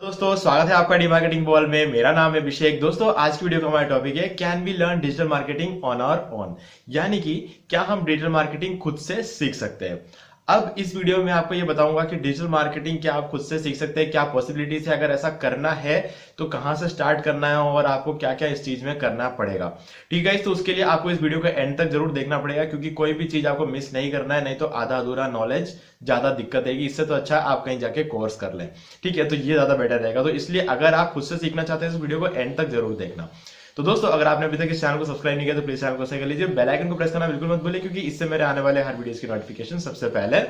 दोस्तों स्वागत है आपका डी मार्केटिंग बॉल में। मेरा नाम है अभिषेक। दोस्तों आज की वीडियो का हमारा टॉपिक है can we learn digital marketing on our own, यानी कि क्या हम डिजिटल मार्केटिंग खुद से सीख सकते हैं। अब इस वीडियो में आपको ये बताऊंगा कि डिजिटल मार्केटिंग क्या आप खुद से सीख सकते हैं, क्या पॉसिबिलिटीज है, अगर ऐसा करना है तो कहां से स्टार्ट करना है और आपको क्या क्या इस चीज में करना पड़ेगा। ठीक है, तो उसके लिए आपको इस वीडियो का एंड तक जरूर देखना पड़ेगा, क्योंकि कोई भी चीज आपको मिस नहीं करना है, नहीं तो आधा अधूरा नॉलेज ज्यादा दिक्कत देगी। इससे तो अच्छा आप कहीं जाके कोर्स कर लें। ठीक है, तो ये ज्यादा बेटर रहेगा। तो इसलिए अगर आप खुद से सीखना चाहते हैं इस वीडियो को एंड तक जरूर देखना। तो दोस्तों अगर आपने अभी तक इस चैनल को सब्सक्राइब नहीं किया तो प्लीज चैनल को सब्सक्राइब कर लीजिए, बेल आइकन को प्रेस करना बिल्कुल मत भूलिए, क्योंकि इससे मेरे आने वाले हर वीडियोस की नोटिफिकेशन सबसे पहले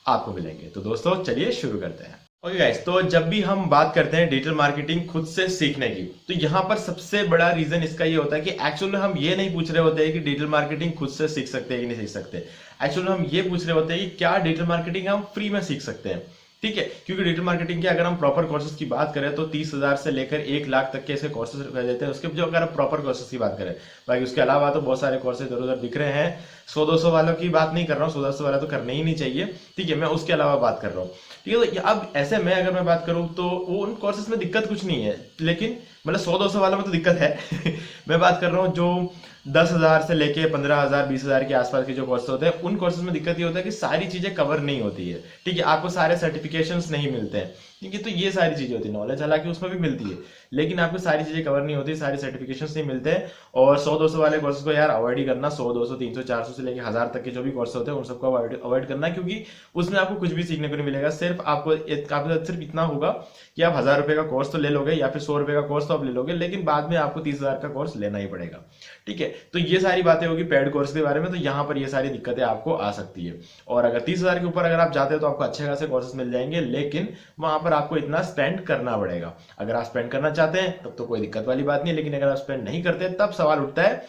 आपको मिलेंगे। तो दोस्तों चलिए शुरू करते हैं। ओके गाइस, तो जब भी हम बात करते हैं डिजिटल मार्केटिंग खुद से सीखने की, तो यहाँ पर सबसे बड़ा रीजन इसका ये होता है कि एक्चुअली हम ये नहीं पूछ रहे होते हैं कि डिजिटल मार्केटिंग खुद से सीख सकते हैं कि नहीं सीख सकते। एक्चुअली हम ये पूछ रहे होते हैं कि क्या डिजिटल मार्केटिंग हम फ्री में सीख सकते हैं। ठीक है, क्योंकि डिजिटल मार्केटिंग के अगर हम प्रॉपर कोर्सेज की बात करें तो 30,000 से लेकर 1 लाख तक के ऐसे कोर्सेज रह देते हैं उसके, जो अगर आप प्रॉपर कोर्सेज की बात करें। बाकी उसके अलावा तो बहुत सारे कोर्सेज इधर उधर दिख रहे हैं। 100-200 वालों की बात नहीं कर रहा हूँ, 100-200 वाला तो करने ही नहीं चाहिए। ठीक है, मैं उसके अलावा बात कर रहा हूँ। ठीक है, तो अब ऐसे में अगर मैं बात करूं तो वो उन कोर्सेज में दिक्कत कुछ नहीं है, लेकिन मतलब 100-200 वालों में तो दिक्कत है। मैं बात कर रहा हूँ जो 10,000 से लेके 15,000 20,000 के आसपास के जो कोर्सेज होते हैं, उन कोर्सेज में दिक्कत ये होता है कि सारी चीजें कवर नहीं होती है। ठीक है, आपको सारे सर्टिफिकेशंस नहीं मिलते हैं। ठीक है, तो ये सारी चीजें होती है। नॉलेज हालांकि उसमें भी मिलती है, लेकिन आपको सारी चीजें कवर नहीं होती, सारे सर्टिफिकेशंस नहीं मिलते हैं। और 100-200 वाले कोर्सेज को यार अवॉइड ही करना। 100-200 300 400 से लेकर 1000 तक के जो भी कोर्स होते हैं उन सबको अवॉइड करना, क्योंकि उसमें आपको कुछ भी सीखने को नहीं मिलेगा। सिर्फ आपको काफी सिर्फ इतना होगा कि आप 1000 रुपए का कोर्स तो ले लोगे, या फिर 100 रुपए का कोर्स तो आप ले लोगे, लेकिन बाद में आपको 30,000 का कोर्स लेना ही पड़ेगा। ठीक है, तो ये सारी बातें होगी पेड कोर्स के बारे में। तो यहाँ पर ये सारी दिक्कतें आपको आ सकती है। और अगर 30,000 के ऊपर अगर आप जाते हो तो आपको अच्छे खासे कोर्सेज मिल जाएंगे, लेकिन वहां पर आपको इतना स्पेंड करना पड़ेगा। अगर आप स्पेंड करना चाहते हैं तब तो कोई दिक्कत वाली बात नहीं है, लेकिन अगर आप स्पेंड नहीं करते तब सवाल उठता है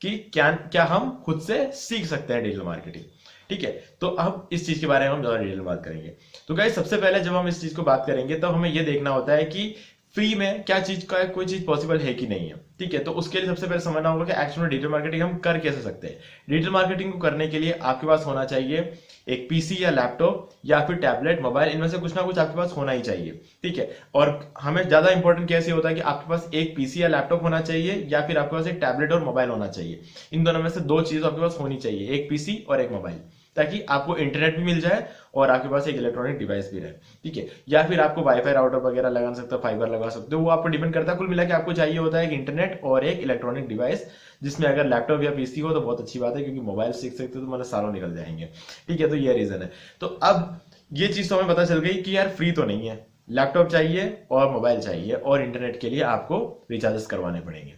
कि क्या हम खुद से सीख सकते हैं डिजिटल मार्केटिंग। ठीक है, तो अब इस चीज के बारे में हम ज्यादा डिटेल में बात करेंगे। तो गाइस सबसे पहले जब हम इस चीज को बात करेंगे तब हमें यह देखना होता है कि फ्री में क्या चीज का कोई चीज पॉसिबल है कि नहीं है। ठीक है, तो उसके लिए सबसे पहले समझना होगा कि एक्चुअली डिजिटल मार्केटिंग हम कर कैसे सकते हैं। डिजिटल मार्केटिंग को करने के लिए आपके पास होना चाहिए एक पीसी या लैपटॉप या फिर टैबलेट मोबाइल, इनमें से कुछ ना कुछ आपके पास होना ही चाहिए। ठीक है, और हमें ज्यादा इंपॉर्टेंट कैसे होता है कि आपके पास एक पीसी या लैपटॉप होना चाहिए, या फिर आपके पास एक टैबलेट और मोबाइल होना चाहिए। इन दोनों में से दो चीज आपके पास होनी चाहिए, एक पीसी और एक मोबाइल, ताकि आपको इंटरनेट भी मिल जाए और आपके पास एक इलेक्ट्रॉनिक डिवाइस भी रहे। ठीक है, या फिर आपको वाईफाई राउटर वगैरह लगा सकते हो, फाइबर लगा सकते हो, वो आपको डिपेंड करता है। कुल मिला के आपको चाहिए होता है एक इंटरनेट और एक इलेक्ट्रॉनिक डिवाइस, जिसमें अगर लैपटॉप या पीसी हो तो बहुत अच्छी बात है, क्योंकि मोबाइल सीख सकते हो तो मतलब सालों निकल जाएंगे। ठीक है, तो ये रीजन है। तो अब ये चीज तो हमें पता चल गई कि यार फ्री तो नहीं है, लैपटॉप चाहिए और मोबाइल चाहिए और इंटरनेट के लिए आपको रिचार्जेस करवाने पड़ेंगे।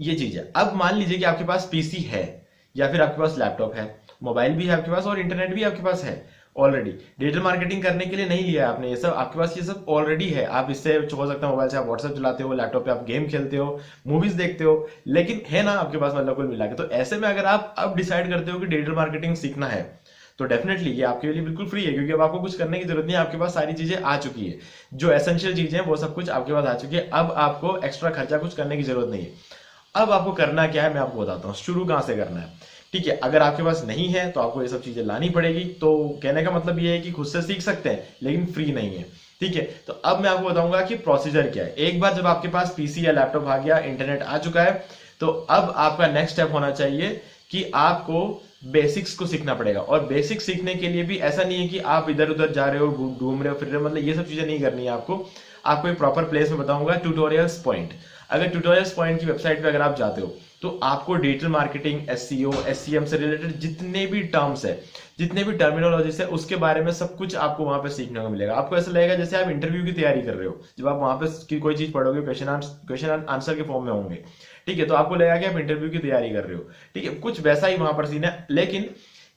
ये चीज है। अब मान लीजिए कि आपके पास पीसी है या फिर आपके पास लैपटॉप है, मोबाइल भी है आपके पास और इंटरनेट भी आपके पास है ऑलरेडी। डिजिटल मार्केटिंग करने के लिए नहीं लिया आपने ये सब, आपके पास ये सब ऑलरेडी है। आप इससे हो सकता है मोबाइल से आप व्हाट्सएप चलाते हो, लैपटॉप पे आप गेम खेलते हो, मूवीज देखते हो, लेकिन है ना आपके पास मतलब कुल मिला के। तो ऐसे में अगर आप अब डिसाइड करते हो कि डिजिटल मार्केटिंग सीखना है तो डेफिनेटली ये आपके लिए बिल्कुल फ्री है, क्योंकि अब आपको कुछ करने की जरूरत नहीं है। आपके पास सारी चीजें आ चुकी है, जो एसेंशियल चीजें हैं वो सब कुछ आपके पास आ चुकी है। अब आपको एक्स्ट्रा खर्चा कुछ करने की जरूरत नहीं है। अब आपको करना क्या है मैं आपको बताता हूँ, शुरू कहां से करना है। ठीक है, अगर आपके पास नहीं है तो आपको ये सब चीजें लानी पड़ेगी। तो कहने का मतलब ये है कि खुद से सीख सकते हैं, लेकिन फ्री नहीं है। ठीक है, तो अब मैं आपको बताऊंगा कि प्रोसीजर क्या है। एक बार जब आपके पास पीसी या लैपटॉप आ गया, इंटरनेट आ चुका है, तो अब आपका नेक्स्ट स्टेप होना चाहिए कि आपको बेसिक्स को सीखना पड़ेगा। और बेसिक्स सीखने के लिए भी ऐसा नहीं है कि आप इधर उधर जा रहे हो, घूम रहे हो, फिर रहे हो, मतलब ये सब चीजें नहीं करनी है आपको एक प्रॉपर प्लेस में बताऊंगा, ट्यूटोरियल्स पॉइंट। अगर ट्यूटोरियल्स पॉइंट की वेबसाइट पे अगर आप जाते हो तो आपको डिजिटल मार्केटिंग, एसईओ, एससीएम से रिलेटेड जितने भी टर्म्स है, जितने भी टर्मिनोलॉजीज है, उसके बारे में सब कुछ आपको वहां पे सीखने को मिलेगा। आपको ऐसा लगेगा जैसे आप इंटरव्यू की तैयारी कर रहे हो। जब आप वहां पे कोई चीज पढ़ोगे, क्वेश्चन आंसर के फॉर्म में होंगे। ठीक है, तो आपको लगेगा कि आप इंटरव्यू की तैयारी कर रहे हो। ठीक है, कुछ वैसा ही वहां पर सीन है, लेकिन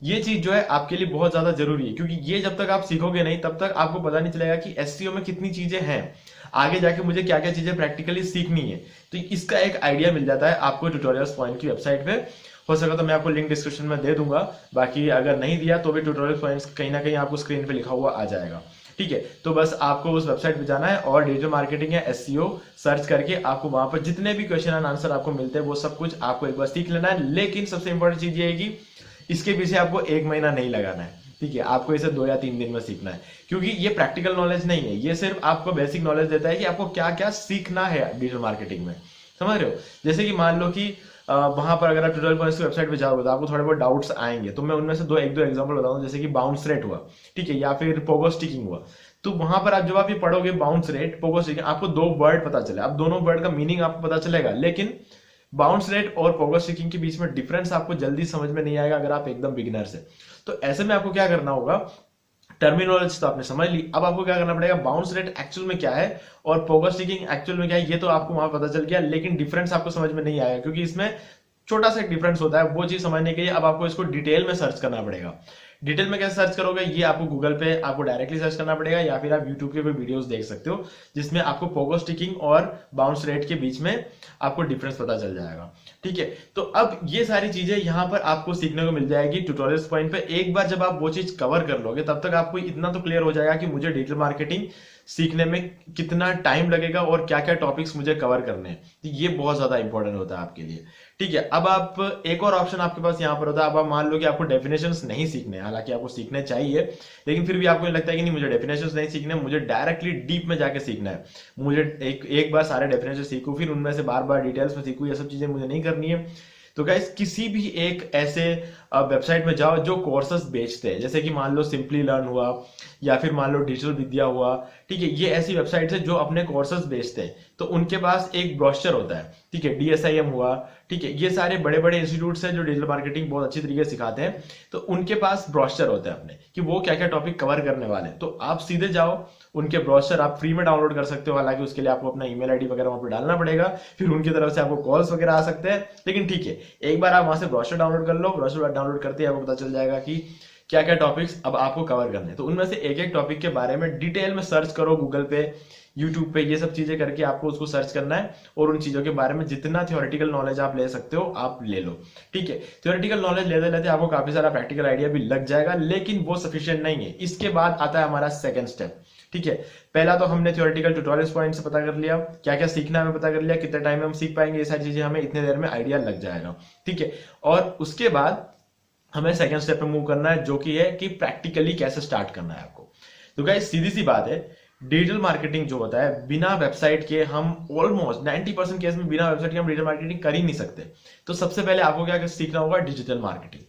ये चीज जो है आपके लिए बहुत ज्यादा जरूरी है, क्योंकि ये जब तक आप सीखोगे नहीं तब तक आपको पता नहीं चलेगा कि एससीओ में कितनी चीजें हैं, आगे जाके मुझे क्या क्या चीजें प्रैक्टिकली सीखनी है। तो इसका एक आइडिया मिल जाता है आपको ट्यूटोरियल्स पॉइंट की वेबसाइट पे। हो सका तो मैं आपको लिंक डिस्क्रिप्शन में दे दूंगा, बाकी अगर नहीं दिया तो भी ट्यूटोरियल पॉइंट्स कहीं ना कहीं आपको स्क्रीन पे लिखा हुआ आ जाएगा। ठीक है, तो बस आपको उस वेबसाइट पे जाना है और डिजिटल मार्केटिंग या एसईओ सर्च करके आपको वहां पर जितने भी क्वेश्चन एंड आंसर आपको मिलते हैं वो सब कुछ आपको एक बार सीख लेना है। लेकिन सबसे इंपॉर्टेंट चीज ये है कि इसके पीछे आपको 1 महीना नहीं लगाना है। ठीक है, आपको इसे 2 या 3 दिन में सीखना है, क्योंकि ये प्रैक्टिकल नॉलेज नहीं है, ये सिर्फ आपको बेसिक नॉलेज देता है कि आपको क्या क्या सीखना है डिजिटल मार्केटिंग में। समझ रहे हो? जैसे कि मान लो कि वहां पर अगर आप ट्यूटोरियल पॉइंट्स की वेबसाइट पे जाओगे तो आपको थोड़े बहुत डाउट्स आएंगे, तो मैं उनमें से एक दो एग्जांपल बताऊं, जैसे कि बाउंस रेट हुआ, ठीक है, या फिर पोगो स्टिकिंग हुआ। तो वहां पर आप जब आप ये पढ़ोगे बाउंस रेट, पोगो स्टिकिंग, आपको 2 वर्ड पता चले, अब दोनों वर्ड का मीनिंग आपको पता चलेगा, लेकिन बाउंस रेट और पोगो स्टिकिंग के बीच में डिफरेंस आपको जल्दी समझ में नहीं आएगा अगर आप एकदम बिगिनर से। तो ऐसे में आपको क्या करना होगा, टर्मिनोलॉजी तो आपने समझ ली, अब आपको क्या करना पड़ेगा, बाउंस रेट एक्चुअल में क्या है और पोगो स्टिकिंग एक्चुअल में क्या है, ये तो आपको वहां पता चल गया, लेकिन डिफरेंस आपको समझ में नहीं आएगा, क्योंकि इसमें छोटा सा डिफरेंस होता है। वो चीज समझने के लिए अब आपको इसको डिटेल में सर्च करना पड़ेगा। डिटेल में कैसे सर्च करोगे, ये आपको गूगल पे आपको डायरेक्टली सर्च करना पड़ेगा, या फिर आप यूट्यूब के कोई वीडियोस देख सकते हो जिसमें आपको पोगो स्टिकिंग और बाउंस रेट के बीच में आपको डिफरेंस पता चल जाएगा। ठीक है, तो अब ये सारी चीजें यहाँ पर आपको सीखने को मिल जाएगी ट्यूटोरियल्स पॉइंट पे। एक बार जब आप वो चीज कवर कर लोगे तब तक आपको इतना तो क्लियर हो जाएगा कि मुझे डिजिटल मार्केटिंग सीखने में कितना टाइम लगेगा और क्या क्या टॉपिक्स मुझे कवर करने हैं। तो ये बहुत ज्यादा इंपॉर्टेंट होता है आपके लिए। ठीक है, अब आप एक और ऑप्शन आपके पास यहाँ पर होता है, अब आप मान लो कि आपको डेफिनेशंस नहीं सीखने, हालांकि आपको सीखने चाहिए, लेकिन फिर भी आपको लगता है कि नहीं मुझे डेफिनेशंस नहीं सीखने, मुझे डायरेक्टली डीप में जाके सीखना है, मुझे एक बार सारे डेफिनेशन सीखूं फिर उनमें से बार बार डिटेल्स में सीखूं, ये सब चीजें मुझे नहीं करनी है। तो गाइस किसी भी एक ऐसे वेबसाइट में जाओ जो कोर्सेस बेचते हैं, जैसे कि मान लो सिंपली लर्न हुआ या फिर मान लो डिजिटल विद्या हुआ। ठीक है, ये ऐसी वेबसाइट्स है जो अपने कोर्सेस बेचते हैं, तो उनके पास एक ब्रोशर होता है। ठीक है, DSIM हुआ, ठीक है, ये सारे बड़े बड़े इंस्टीट्यूट्स हैं जो डिजिटल मार्केटिंग बहुत अच्छी तरीके से सिखाते हैं, तो उनके पास ब्रोशर होता है अपने कि वो क्या क्या टॉपिक कवर करने वाले हैं। तो आप सीधे जाओ, उनके ब्रोशर आप फ्री में डाउनलोड कर सकते हो, हालांकि उसके लिए आपको अपना ईमेल आईडी वगैरह वहां पर डालना पड़ेगा, फिर उनकी तरफ से आपको कॉल्स वगैरह आ सकते हैं, लेकिन ठीक है, एक बार आप वहां से ब्रोशर डाउनलोड कर लो, ब्रोशर डाउनलोड करते ही आपको पता चल जाएगा कि क्या क्या टॉपिक्स अब आपको कवर करने हैं। तो उनमें से एक एक टॉपिक के बारे में डिटेल में सर्च करो, गूगल पे, यूट्यूब पे, ये सब चीजें करके आपको उसको सर्च करना है, और उन चीजों के बारे में जितना थ्योरेटिकल नॉलेज आप ले सकते हो आप ले लो। ठीक है, थ्योरेटिकल नॉलेज लेते लेते आपको काफी सारा प्रैक्टिकल आइडिया भी लग जाएगा, लेकिन वो सफिशिएंट नहीं है। इसके बाद आता है हमारा सेकंड स्टेप। ठीक है, पहला तो हमने थ्योरेटिकल ट्यूटोरियल्स पॉइंट से पता कर लिया, क्या क्या सीखना है हमें पता कर लिया, कितने टाइम में हम सीख पाएंगे, ये सारी चीजें हमें इतने देर में आइडिया लग जाएगा। ठीक है, और उसके बाद हमें सेकंड स्टेप पे मूव करना है, जो कि है कि प्रैक्टिकली कैसे स्टार्ट करना है आपको। तो गाइस सीधी सी बात है, डिजिटल मार्केटिंग जो होता है, बिना वेबसाइट के हम ऑलमोस्ट 90% केस में बिना वेबसाइट के हम डिजिटल मार्केटिंग कर ही नहीं सकते। तो सबसे पहले आपको क्या सीखना होगा, डिजिटल मार्केटिंग।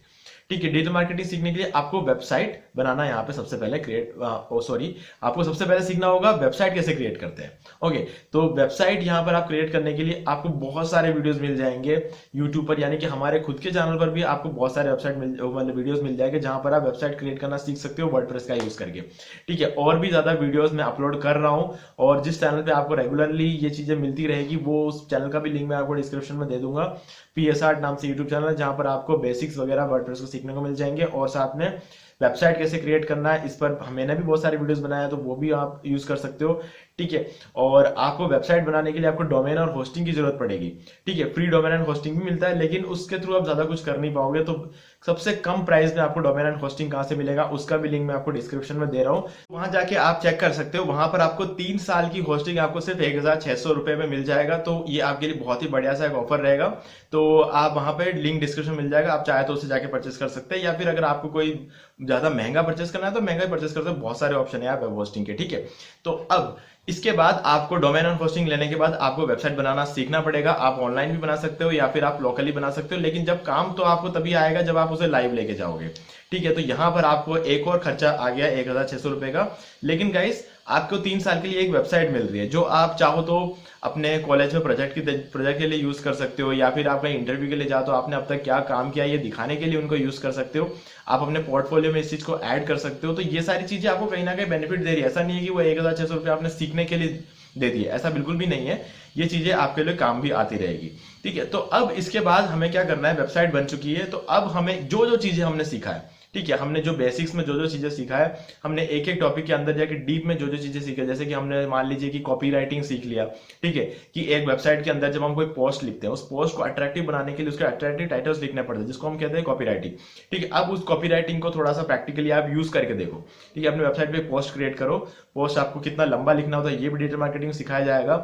ठीक है, डिजिटल मार्केटिंग सीखने के लिए आपको वेबसाइट बनाना यहाँ पे सबसे पहले आपको सबसे पहले सीखना होगा वेबसाइट कैसे क्रिएट करते हैं। ओके, तो वेबसाइट यहाँ पर आप क्रिएट करने के लिए आपको बहुत सारे वीडियोस मिल जाएंगे यूट्यूब पर, यानी कि हमारे खुद के चैनल पर भी आपको बहुत सारे मतलब वीडियोस मिल जाएंगे जहां पर आप वेबसाइट क्रिएट करना सीख सकते हो वर्डप्रेस का यूज करके। ठीक है, और भी ज्यादा वीडियोस मैं अपलोड कर रहा हूँ, और जिस चैनल पे आपको रेगुलरली ये चीजें मिलती रहेगी वो उस चैनल का भी लिंक मैं आपको डिस्क्रिप्शन में दे दूंगा। PSR नाम से यूट्यूब चैनल है जहां पर आपको बेसिक्स वगैरह वर्डप्रेस को सीखने को मिल जाएंगे, और साथ में वेबसाइट कैसे क्रिएट करना है इस पर मैंने भी बहुत सारे वीडियोस बनाए हैं, तो वो भी आप यूज कर सकते हो। ठीक है, और आपको वेबसाइट बनाने के लिए आपको डोमेन और होस्टिंग की जरूरत पड़ेगी। ठीक है, फ्री डोमेन एंड होस्टिंग भी मिलता है, लेकिन उसके थ्रू आप ज्यादा कुछ कर नहीं पाओगे, तो सबसे कम प्राइस में आपको डोमेन एंड होस्टिंग कहां से मिलेगा उसका भी लिंक मैं आपको डिस्क्रिप्शन में दे रहा हूं, वहां जाके आप चेक कर सकते हो। वहां पर आपको 3 साल की होस्टिंग आपको सिर्फ 1600 रुपए में मिल जाएगा, तो ये आपके लिए बहुत ही बढ़िया सा एक ऑफर रहेगा। तो आप वहां पे लिंक डिस्क्रिप्शन मिल जाएगा, आप चाहे तो उससे जाके परचेस कर सकते हैं, या फिर अगर आपको कोई ज्यादा महंगा परचेस करना है तो महंगा ही परचेस कर सकते हैं, बहुत सारे ऑप्शन है आप वेब होस्टिंग के। ठीक है, तो अब इसके बाद आपको डोमेन एंड होस्टिंग लेने के बाद आपको वेबसाइट बनाना सीखना पड़ेगा। आप ऑनलाइन भी बना सकते हो या फिर आप लोकली बना सकते हो, लेकिन जब काम तो आपको तभी आएगा जब आप उसे लाइव लेके जाओगे। ठीक है, तो यहां पर आपको एक और खर्चा आ गया 1600 रुपए का, लेकिन गाइस आपको 3 साल के लिए एक वेबसाइट मिल रही है जो आप चाहो तो अपने कॉलेज में प्रोजेक्ट के लिए यूज कर सकते हो, या फिर आप कहीं इंटरव्यू के लिए जाओ तो आपने अब तक क्या काम किया ये दिखाने के लिए उनको यूज कर सकते हो। आप अपने पोर्टफोलियो में इस चीज को ऐड कर सकते हो। तो ये सारी चीजें आपको कहीं ना कहीं बेनिफिट दे रही है, ऐसा नहीं है कि वो 1600 रुपये आपने सीखने के लिए दे दिए, ऐसा बिल्कुल भी नहीं है, ये चीजें आपके लिए काम भी आती रहेगी। ठीक है, तो अब इसके बाद हमें क्या करना है, वेबसाइट बन चुकी है, तो अब हमें जो जो चीजें हमने सीखा है, ठीक है, हमने जो बेसिक्स में जो जो चीजें सीखा है, हमने एक एक टॉपिक के अंदर जाके डीप में जो जो चीजें सीखा, जैसे कि हमने मान लीजिए कि कॉपी राइटिंग सीख लिया। ठीक है, कि एक वेबसाइट के अंदर जब हम कोई पोस्ट लिखते हैं, उस पोस्ट को अट्रैक्टिव बनाने के लिए उसके अट्रैक्टिव टाइटल्स लिखने पड़ते हैं, जिसको हम कहते हैं कॉपी राइटिंग। ठीक है, अब उस कॉपी राइटिंग को थोड़ा सा प्रैक्टिकली आप यूज करके देखो। ठीक है, अपने वेबसाइट पे पोस्ट क्रिएट करो, पोस्ट आपको कितना लंबा लिखना होता है ये भी डिजिटल मार्केटिंग सिखाया जाएगा।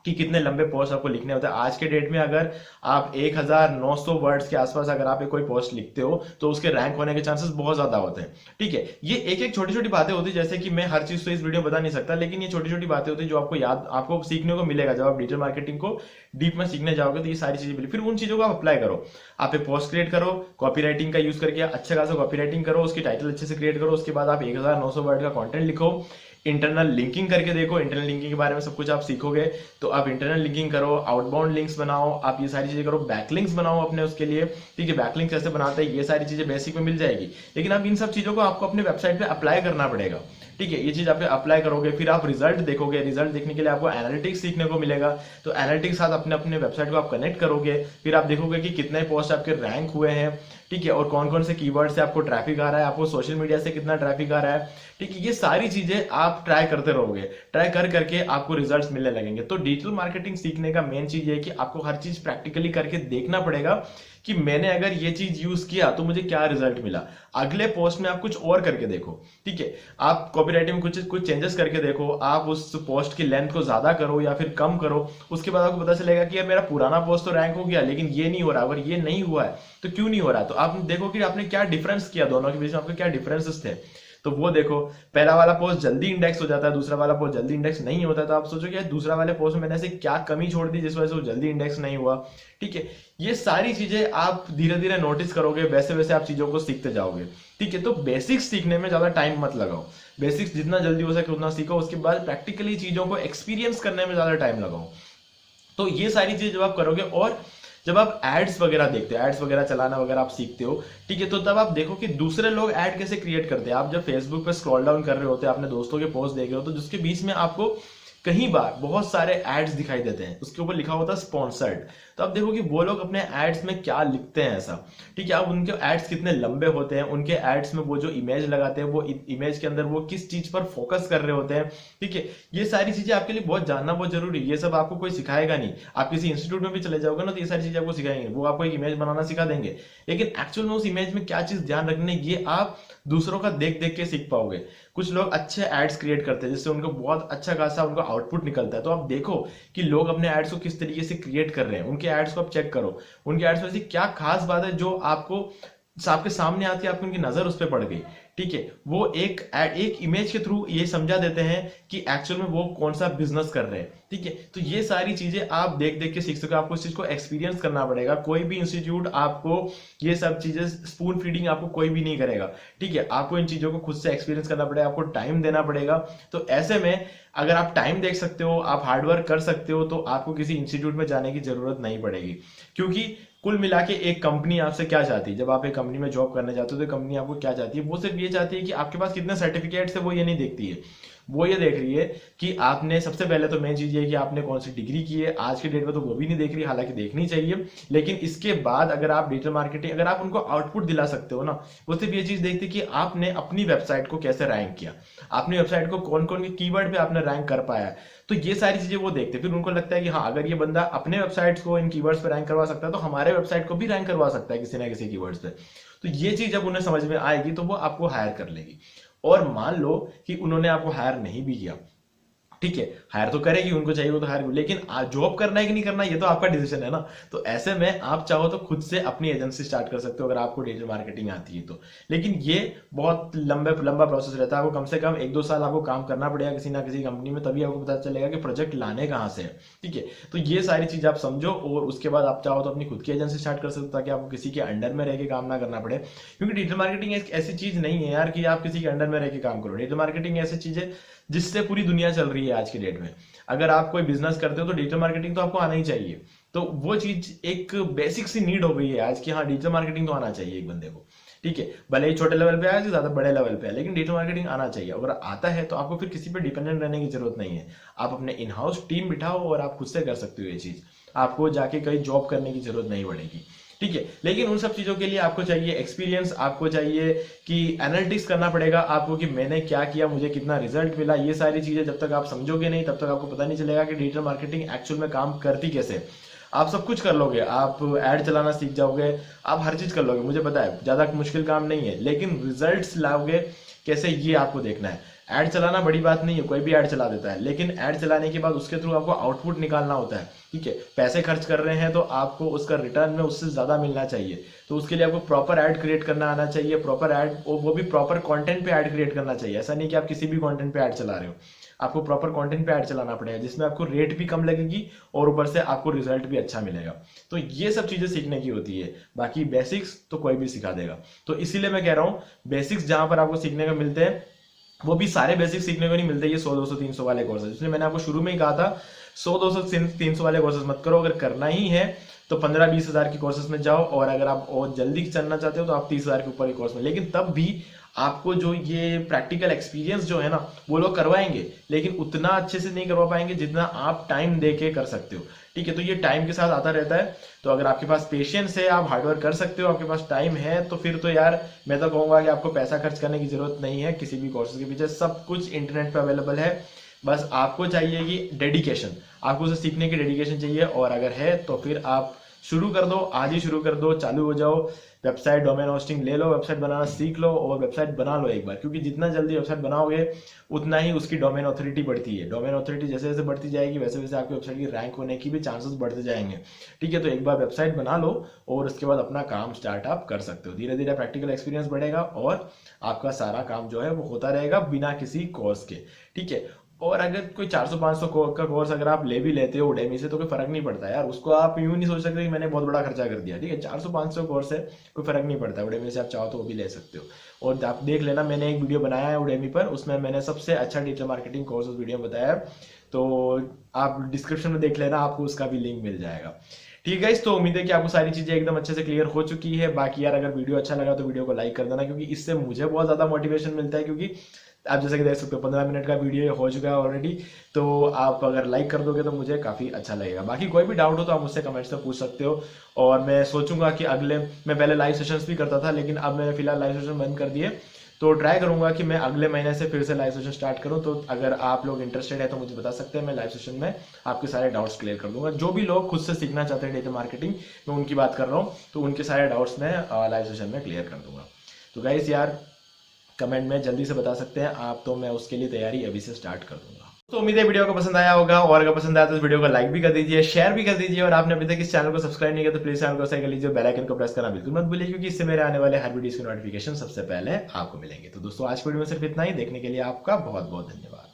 कि कितने लंबे पोस्ट आपको लिखने होते हैं। आज के डेट में अगर आप 1900 वर्ड्स के आसपास अगर आप एक कोई पोस्ट लिखते हो तो उसके रैंक होने के चांसेस बहुत ज्यादा होते हैं। ठीक है, ये एक एक छोटी छोटी बातें होती है, जैसे कि मैं हर चीज तो इस वीडियो में बता नहीं सकता, लेकिन ये छोटी छोटी बातें होती है जो आपको याद आपको सीखने को मिलेगा जब आप डिजिटल मार्केटिंग को डीप में सीखने जाओगे। तो ये सारी चीजें मिली, फिर उन चीजों को आप अप्लाई करो। आप एक पोस्ट क्रिएट करो, कॉपी राइटिंग का यूज करके अच्छा खासा कॉपी राइटिंग करो, उसकी टाइटल अच्छे से क्रिएट करो, उसके बाद आप 1900 वर्ड का कंटेंट लिखो, इंटरनल लिंकिंग करके देखो। इंटरनल लिंकिंग के बारे में सब कुछ आप सीखोगे, तो आप इंटरनल लिंकिंग करो, आउटबाउंड लिंक्स बनाओ, आप ये सारी चीजें करो, बैकलिंक्स बनाओ अपने उसके लिए। ठीक है, बैकलिंक्स कैसे बनाते हैं ये सारी चीजें बेसिक में मिल जाएगी, लेकिन अब इन सब चीजों को आपको अपने वेबसाइट पे अप्लाई करना पड़ेगा। ठीक है, ये चीज आप अप्लाई करोगे, फिर आप रिजल्ट देखोगे। रिजल्ट देखने के लिए आपको एनालिटिक्स सीखने को मिलेगा, तो एनालिटिक्स साथ अपने अपने वेबसाइट को आप कनेक्ट करोगे, फिर आप देखोगे कि कितने पोस्ट आपके रैंक हुए हैं। ठीक है, और कौन कौन से कीवर्ड से आपको ट्रैफिक आ रहा है, आपको सोशल मीडिया से कितना ट्रैफिक आ रहा है। ठीक है, ये सारी चीजें आप ट्राई करते रहोगे, ट्राई कर करके आपको रिजल्ट्स मिलने लगेंगे। तो डिजिटल मार्केटिंग सीखने का मेन चीज ये है कि आपको हर चीज प्रैक्टिकली करके देखना पड़ेगा कि मैंने अगर ये चीज यूज किया तो मुझे क्या रिजल्ट मिला। अगले पोस्ट में आप कुछ और करके देखो। ठीक है, आप कॉपीराइटिंग में कुछ चेंजेस करके देखो, आप उस पोस्ट की लेंथ को ज्यादा करो या फिर कम करो। उसके बाद आपको पता चलेगा कि यार मेरा पुराना पोस्ट तो रैंक हो गया, लेकिन ये नहीं हो रहा। अगर ये नहीं हुआ है तो क्यों नहीं हो रहा है, तो आप देखो कि आपने क्या डिफरेंस किया, दोनों के बीच में आपके क्या डिफरेंसेस थे। तो वो देखो, पहला वाला पोस्ट जल्दी इंडेक्स हो जाता है, दूसरा वाला पोस्ट जल्दी इंडेक्स नहीं होता। तो आप सोचो कि दूसरा वाले पोस्ट में मैंने ऐसे क्या कमी छोड़ दी जिस वजह से वो जल्दी इंडेक्स नहीं हुआ। ठीक है, ये सारी चीजें आप धीरे धीरे नोटिस करोगे, वैसे वैसे आप चीजों को सीखते जाओगे। ठीक है, तो बेसिक्स सीखने में ज्यादा टाइम मत लगाओ, बेसिक्स जितना जल्दी हो सके उतना सीखो, उसके बाद प्रैक्टिकली चीजों को एक्सपीरियंस करने में ज्यादा टाइम लगाओ। तो ये सारी चीजें जब आप करोगे, और जब आप एड्स वगैरह देखते हो, एड्स वगैरह चलाना वगैरह आप सीखते हो, ठीक है, तो तब आप देखो कि दूसरे लोग ऐड कैसे क्रिएट करते हैं। आप जब फेसबुक पे स्क्रॉल डाउन कर रहे होते हैं, अपने दोस्तों के पोस्ट देख रहे हो, तो जिसके बीच में आपको कई बार बहुत सारे एड्स दिखाई देते हैं, उसके ऊपर लिखा होता है स्पॉन्सर्ड। तो आप देखो कि वो लोग अपने एड्स में क्या लिखते हैं ऐसा। ठीक है, अब उनके एड्स कितने लंबे होते हैं, उनके एड्स में वो जो इमेज लगाते हैं, वो इमेज के अंदर वो किस चीज पर फोकस कर रहे होते हैं। ठीक है, ये सारी चीजें आपके लिए बहुत जानना बहुत जरूरी है। ये सब आपको कोई सिखाएगा नहीं। आप किसी इंस्टीट्यूट में भी चले जाओगे ना, तो ये सारी चीजें आपको सिखाएंगे, वो आपको एक इमेज बनाना सिखा देंगे, लेकिन एक्चुअल में उस इमेज में क्या चीज ध्यान रखनी है ये आप दूसरों का देख देख के सीख पाओगे। कुछ लोग अच्छे एड्स क्रिएट करते हैं जिससे उनको बहुत अच्छा खासा उनको आउटपुट निकलता है। तो आप देखो कि लोग अपने एड्स को किस तरीके से क्रिएट कर रहे हैं, उनके एड्स को आप चेक करो, उनके एड्स में ऐसी क्या खास बात है जो आपके सामने आती है, आपकी उनकी नजर उस पर पड़ गई। ठीक है, वो एक इमेज के थ्रू ये समझा देते हैं कि एक्चुअल में वो कौन सा बिजनेस कर रहे हैं। ठीक है, तो ये सारी चीजें आप देख देख के सीख सको, आपको इस चीज को एक्सपीरियंस करना पड़ेगा। कोई भी इंस्टीट्यूट आपको ये सब चीजें स्पून फीडिंग आपको कोई भी नहीं करेगा। ठीक है, आपको इन चीजों को खुद से एक्सपीरियंस करना पड़ेगा, आपको टाइम देना पड़ेगा। तो ऐसे में अगर आप टाइम देख सकते हो, आप हार्डवर्क कर सकते हो, तो आपको किसी इंस्टीट्यूट में जाने की जरूरत नहीं पड़ेगी। क्योंकि कुल मिला के एक कंपनी आपसे क्या चाहती है, जब आप एक कंपनी में जॉब करने जाते हो तो कंपनी आपको क्या चाहती है, वो सिर्फ ये चाहती है कि आपके पास कितने सर्टिफिकेट्स है, वो ये नहीं देखती है। वो ये देख रही है कि आपने, सबसे पहले तो मेन चीज ये है कि आपने कौन सी डिग्री की है। आज के डेट में तो वो भी नहीं देख रही, हालांकि देखनी चाहिए, लेकिन इसके बाद अगर आप डिजिटल मार्केटिंग, अगर आप उनको आउटपुट दिला सकते हो ना, वो सिर्फ ये चीज देखती है कि आपने अपनी वेबसाइट को कैसे रैंक किया, अपनी वेबसाइट को कौन कौन के कीवर्ड पे आपने रैंक कर पाया है। तो ये सारी चीजें वो देखते हैं, फिर उनको लगता है कि हाँ, अगर ये बंदा अपने वेबसाइट्स को इन कीवर्ड्स पे रैंक करवा सकता है, तो हमारे वेबसाइट को भी रैंक करवा सकता है किसी ना किसी कीवर्ड्स पे। तो ये चीज जब उन्हें समझ में आएगी तो वो आपको हायर कर लेगी। और मान लो कि उन्होंने आपको हायर नहीं भी किया, ठीक है, हायर तो करेगी, उनको चाहिए वो तो हायर, लेकिन जॉब करना है कि नहीं करना ये तो आपका डिसीजन है ना। तो ऐसे में आप चाहो तो खुद से अपनी एजेंसी स्टार्ट कर सकते हो अगर आपको डिजिटल मार्केटिंग आती है तो। लेकिन ये बहुत लंबा प्रोसेस रहता है, आपको कम से कम 1-2 साल आपको काम करना पड़ेगा किसी ना किसी कंपनी में, तभी आपको पता चलेगा कि प्रोजेक्ट लाने कहाँ से है। ठीक है, तो ये सारी चीज आप समझो, और उसके बाद आप चाहो तो अपनी खुद की एजेंसी स्टार्ट कर सकते हो, ताकि आपको किसी के अंडर में रह के काम ना करना पड़े। क्योंकि डिजिटल मार्केटिंग एक ऐसी चीज नहीं है यार कि आप किसी के अंडर में रह के काम करो। डिजिटल मार्केटिंग ऐसी चीज है जिससे पूरी दुनिया चल रही है आज की डेट में। अगर आप कोई बिजनेस करते हो तो डिजिटल मार्केटिंग तो आपको आना ही चाहिए। तो वो चीज एक बेसिक सी नीड हो गई है आज की, हाँ डिजिटल मार्केटिंग तो आना चाहिए एक बंदे को। ठीक है, भले ही छोटे लेवल पे आए, ज्यादा बड़े लेवल पे है, लेकिन डिजिटल मार्केटिंग आना चाहिए। अगर आता है तो आपको फिर किसी पे डिपेंडेंट रहने की जरूरत नहीं है। आप अपने इन हाउस टीम बिठाओ और आप खुद से कर सकते हो ये चीज, आपको जाके कहीं जॉब करने की जरूरत नहीं पड़ेगी। ठीक है, लेकिन उन सब चीजों के लिए आपको चाहिए एक्सपीरियंस, आपको चाहिए कि एनालिटिक्स करना पड़ेगा आपको कि मैंने क्या किया, मुझे कितना रिजल्ट मिला। ये सारी चीजें जब तक आप समझोगे नहीं, तब तक आपको पता नहीं चलेगा कि डिजिटल मार्केटिंग एक्चुअल में काम करती कैसे। आप सब कुछ कर लोगे, आप ऐड चलाना सीख जाओगे, आप हर चीज कर लोगे, मुझे पता है ज्यादा मुश्किल काम नहीं है, लेकिन रिजल्ट्स लाओगे कैसे ये आपको देखना है। ऐड चलाना बड़ी बात नहीं है, कोई भी ऐड चला देता है, लेकिन ऐड चलाने के बाद उसके थ्रू आपको आउटपुट निकालना होता है। ठीक है, पैसे खर्च कर रहे हैं तो आपको उसका रिटर्न में उससे ज्यादा मिलना चाहिए। तो उसके लिए आपको प्रॉपर ऐड क्रिएट करना आना चाहिए, प्रॉपर ऐड, वो भी प्रॉपर कंटेंट पे ऐड क्रिएट करना चाहिए। ऐसा नहीं कि आप किसी भी कंटेंट पे ऐड चला रहे हो, आपको प्रॉपर कंटेंट पे ऐड चलाना पड़ेगा जिसमें आपको रेट भी कम लगेगी और ऊपर से आपको रिजल्ट भी अच्छा मिलेगा। तो ये सब चीजें सीखने की होती है, बाकी बेसिक्स तो कोई भी सिखा देगा। तो इसीलिए मैं कह रहा हूँ बेसिक्स जहां पर आपको सीखने को मिलते हैं, वो भी सारे बेसिक सीखने को नहीं मिलते ये 100 200 300 वाले कोर्सेज। इसलिए मैंने आपको शुरू में ही कहा था 100 200 300 वाले कोर्सेज मत करो। अगर करना ही है तो 15-20 हजार के कोर्सेज में जाओ, और अगर आप और जल्दी चलना चाहते हो तो आप 30 हजार के ऊपर के कोर्स में। लेकिन तब भी आपको जो ये प्रैक्टिकल एक्सपीरियंस जो है ना वो लोग करवाएंगे, लेकिन उतना अच्छे से नहीं करवा पाएंगे जितना आप टाइम दे के कर सकते हो। ठीक है, तो ये टाइम के साथ आता रहता है। तो अगर आपके पास पेशेंस है, आप हार्डवर्क कर सकते हो, आपके पास टाइम है, तो फिर तो यार मैं तो कहूंगा कि आपको पैसा खर्च करने की जरूरत नहीं है किसी भी कोर्सेज के पीछे। सब कुछ इंटरनेट पे अवेलेबल है, बस आपको चाहिए कि डेडिकेशन, आपको उसे सीखने की डेडिकेशन चाहिए। और अगर है तो फिर आप शुरू कर दो, आज ही शुरू कर दो, चालू हो जाओ। वेबसाइट डोमेन होस्टिंग ले लो, वेबसाइट बनाना सीख लो और वेबसाइट बना लो एक बार, क्योंकि जितना जल्दी वेबसाइट बनाओगे उतना ही उसकी डोमेन ऑथोरिटी बढ़ती है। डोमेन ऑथोरिटी जैसे जैसे बढ़ती जाएगी वैसे वैसे आपकी वेबसाइट की रैंक होने की भी चांसेस बढ़ते जाएंगे। ठीक है, तो एक बार वेबसाइट बना लो और उसके बाद अपना काम स्टार्ट आप कर सकते हो। धीरे धीरे प्रैक्टिकल एक्सपीरियंस बढ़ेगा और आपका सारा काम जो है वो होता रहेगा बिना किसी कोर्स के। ठीक है, और अगर कोई 400-500 का कोर्स अगर आप ले भी लेते हो उडेमी से तो कोई फर्क नहीं पड़ता यार। उसको आप यूं नहीं सोच सकते कि मैंने बहुत बड़ा खर्चा कर दिया। ठीक है, 400-500 कोर्स है, कोई फर्क नहीं पड़ता। उडेमी से आप चाहो तो वो भी ले सकते हो। और आप देख लेना, मैंने एक वीडियो बनाया है उडेमी पर, उसमें मैंने सबसे अच्छा डिजिटल मार्केटिंग कोर्स उस वीडियो में बताया है, तो आप डिस्क्रिप्शन में देख लेना, आपको उसका भी लिंक मिल जाएगा। ठीक है, तो उम्मीद है कि आपको सारी चीजें एकदम अच्छे से क्लियर हो चुकी है। बाकी यार अगर वीडियो अच्छा लगा तो वीडियो को लाइक कर देना, क्योंकि इससे मुझे बहुत ज्यादा मोटिवेशन मिलता है। क्योंकि आप जैसे कि देख सकते हो 15 मिनट का वीडियो हो चुका है ऑलरेडी, तो आप अगर लाइक कर दोगे तो मुझे काफी अच्छा लगेगा। बाकी कोई भी डाउट हो तो आप मुझसे कमेंट्स में पूछ सकते हो, और मैं सोचूंगा कि मैं पहले लाइव सेशंस भी करता था, लेकिन अब मैंने फिलहाल लाइव सेशन बंद कर दिए। तो ट्राई करूंगा कि मैं अगले महीने से फिर से लाइव सेशन स्टार्ट करूं। तो अगर आप लोग इंटरेस्टेड है तो मुझे बता सकते हैं, मैं लाइव सेशन में आपके सारे डाउट्स क्लियर कर दूंगा। जो भी लोग खुद से सीखना चाहते हैं डिजिटल मार्केटिंग, मैं उनकी बात कर रहा हूँ, तो उनके सारे डाउट्स मैं लाइव सेशन में क्लियर कर दूंगा। तो गाइस यार कमेंट में जल्दी से बता सकते हैं आप, तो मैं उसके लिए तैयारी अभी से स्टार्ट कर दूंगा। तो उम्मीद है वीडियो को पसंद आया होगा, और अगर पसंद आया तो इस वीडियो को लाइक भी कर दीजिए, शेयर भी कर दीजिए, और आपने अभी तक इस चैनल को सब्सक्राइब नहीं किया तो प्लीज चैनल को सब्सक्राइब कर लीजिए, बेल आइकन को प्रेस करना बिल्कुल मत भूलिए, क्योंकि इससे मेरे आने वाले हर वीडियो की नोटिफिकेशन सबसे पहले आपको मिलेंगे। तो दोस्तों आज की वीडियो में सिर्फ इतना ही, देखने के लिए आपका बहुत बहुत धन्यवाद।